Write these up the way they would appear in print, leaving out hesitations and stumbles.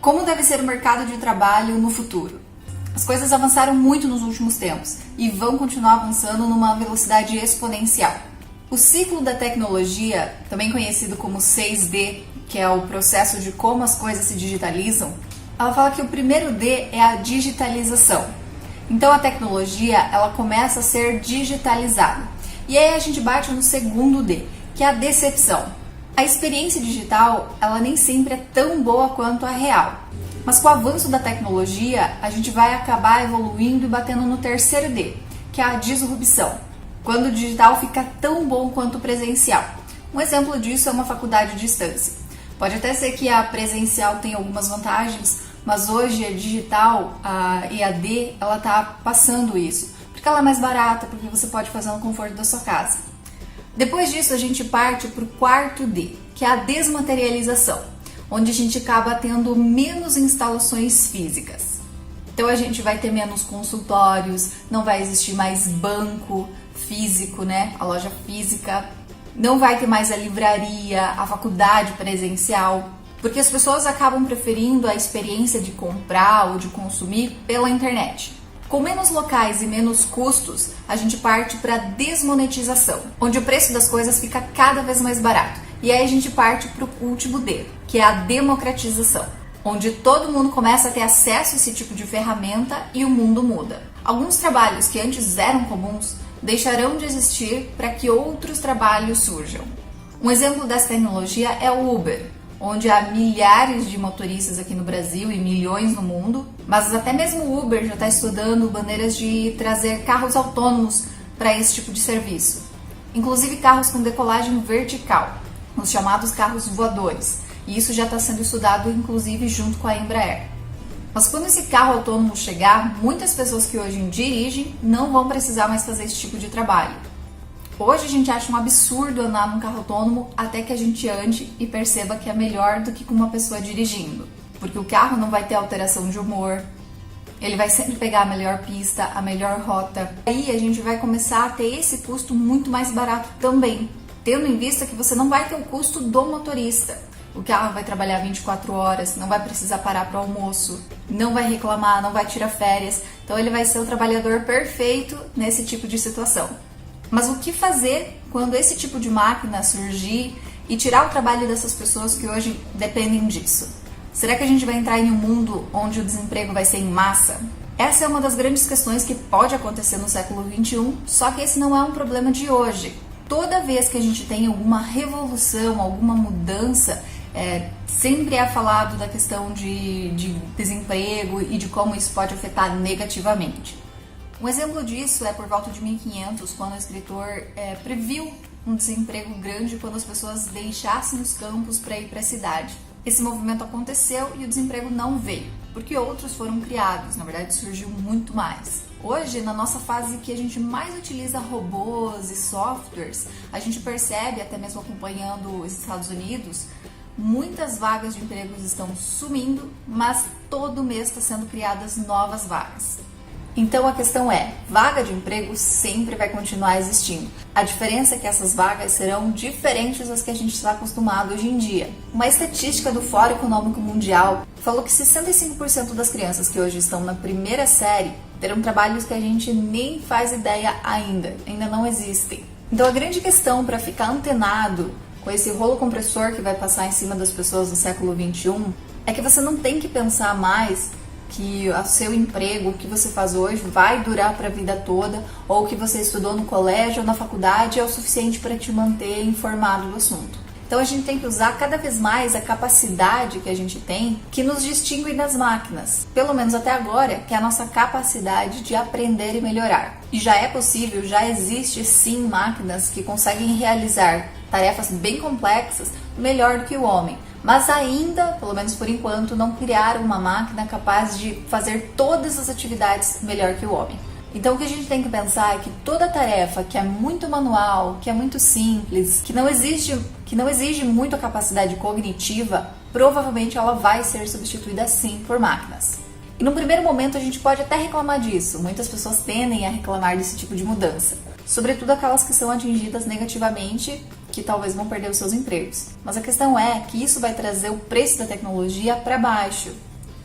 Como deve ser o mercado de trabalho no futuro? As coisas avançaram muito nos últimos tempos e vão continuar avançando numa velocidade exponencial. O ciclo da tecnologia, também conhecido como 6D, que é o processo de como as coisas se digitalizam, ela fala que o primeiro D é a digitalização. Então a tecnologia ela começa a ser digitalizada. E aí a gente bate no segundo D, que é a decepção. A experiência digital, ela nem sempre é tão boa quanto a real. Mas com o avanço da tecnologia, a gente vai acabar evoluindo e batendo no terceiro D, que é a disrupção. Quando o digital fica tão bom quanto o presencial. Um exemplo disso é uma faculdade à distância. Pode até ser que a presencial tenha algumas vantagens, mas hoje a digital, a EAD, ela está passando isso. Porque ela é mais barata, porque você pode fazer no conforto da sua casa. Depois disso, a gente parte para o quarto D, que é a desmaterialização, onde a gente acaba tendo menos instalações físicas. Então a gente vai ter menos consultórios, não vai existir mais banco físico, né? A loja física, não vai ter mais a livraria, a faculdade presencial, porque as pessoas acabam preferindo a experiência de comprar ou de consumir pela internet. Com menos locais e menos custos, a gente parte para a desmonetização, onde o preço das coisas fica cada vez mais barato. E aí a gente parte para o último D, que é a democratização, onde todo mundo começa a ter acesso a esse tipo de ferramenta e o mundo muda. Alguns trabalhos que antes eram comuns deixarão de existir para que outros trabalhos surjam. Um exemplo dessa tecnologia é o Uber, onde há milhares de motoristas aqui no Brasil e milhões no mundo, mas até mesmo o Uber já está estudando maneiras de trazer carros autônomos para esse tipo de serviço. Inclusive carros com decolagem vertical, os chamados carros voadores, e isso já está sendo estudado inclusive junto com a Embraer. Mas quando esse carro autônomo chegar, muitas pessoas que hoje dirigem não vão precisar mais fazer esse tipo de trabalho. Hoje a gente acha um absurdo andar num carro autônomo até que a gente ande e perceba que é melhor do que com uma pessoa dirigindo. Porque o carro não vai ter alteração de humor, ele vai sempre pegar a melhor pista, a melhor rota. Aí a gente vai começar a ter esse custo muito mais barato também, tendo em vista que você não vai ter o custo do motorista. O carro vai trabalhar 24 horas, não vai precisar parar para almoço, não vai reclamar, não vai tirar férias. Então ele vai ser o trabalhador perfeito nesse tipo de situação. Mas o que fazer quando esse tipo de máquina surgir e tirar o trabalho dessas pessoas que hoje dependem disso? Será que a gente vai entrar em um mundo onde o desemprego vai ser em massa? Essa é uma das grandes questões que pode acontecer no século XXI, só que esse não é um problema de hoje. Toda vez que a gente tem alguma revolução, alguma mudança, sempre é falado da questão de desemprego e de como isso pode afetar negativamente. Um exemplo disso é por volta de 1500, quando o escritor previu um desemprego grande quando as pessoas deixassem os campos para ir para a cidade. Esse movimento aconteceu e o desemprego não veio, porque outros foram criados, na verdade surgiu muito mais. Hoje, na nossa fase que a gente mais utiliza robôs e softwares, a gente percebe, até mesmo acompanhando os Estados Unidos, muitas vagas de empregos estão sumindo, mas todo mês está sendo criadas novas vagas. Então a questão é, vaga de emprego sempre vai continuar existindo. A diferença é que essas vagas serão diferentes das que a gente está acostumado hoje em dia. Uma estatística do Fórum Econômico Mundial falou que 65% das crianças que hoje estão na primeira série terão trabalhos que a gente nem faz ideia ainda não existem. Então a grande questão para ficar antenado com esse rolo compressor que vai passar em cima das pessoas no século XXI é que você não tem que pensar mais que o seu emprego, o que você faz hoje, vai durar para a vida toda, ou o que você estudou no colégio ou na faculdade é o suficiente para te manter informado do assunto. Então a gente tem que usar cada vez mais a capacidade que a gente tem, que nos distingue das máquinas, pelo menos até agora, que é a nossa capacidade de aprender e melhorar. E já é possível, já existe sim máquinas que conseguem realizar tarefas bem complexas melhor do que o homem. Mas ainda, pelo menos por enquanto, não criaram uma máquina capaz de fazer todas as atividades melhor que o homem. Então o que a gente tem que pensar é que toda tarefa que é muito manual, que é muito simples, que não exige muito a capacidade cognitiva, provavelmente ela vai ser substituída sim por máquinas. E num primeiro momento a gente pode até reclamar disso, muitas pessoas tendem a reclamar desse tipo de mudança, sobretudo aquelas que são atingidas negativamente, que talvez vão perder os seus empregos. Mas a questão é que isso vai trazer o preço da tecnologia para baixo.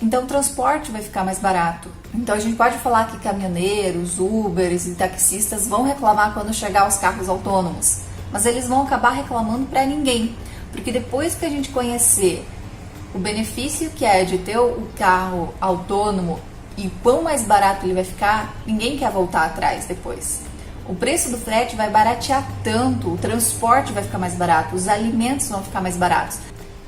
Então o transporte vai ficar mais barato. Então a gente pode falar que caminhoneiros, Ubers e taxistas vão reclamar quando chegar os carros autônomos, mas eles vão acabar reclamando para ninguém, porque depois que a gente conhecer o benefício que é de ter o carro autônomo e quão mais barato ele vai ficar, ninguém quer voltar atrás depois. O preço do frete vai baratear tanto, o transporte vai ficar mais barato, os alimentos vão ficar mais baratos.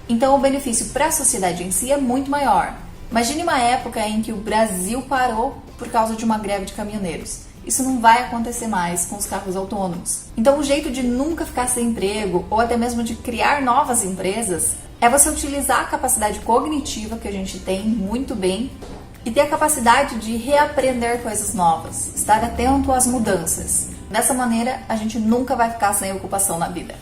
Então o benefício para a sociedade em si é muito maior. Imagine uma época em que o Brasil parou por causa de uma greve de caminhoneiros. Isso não vai acontecer mais com os carros autônomos. Então o jeito de nunca ficar sem emprego ou até mesmo de criar novas empresas é você utilizar a capacidade cognitiva que a gente tem muito bem e ter a capacidade de reaprender coisas novas, estar atento às mudanças. Dessa maneira, a gente nunca vai ficar sem ocupação na vida.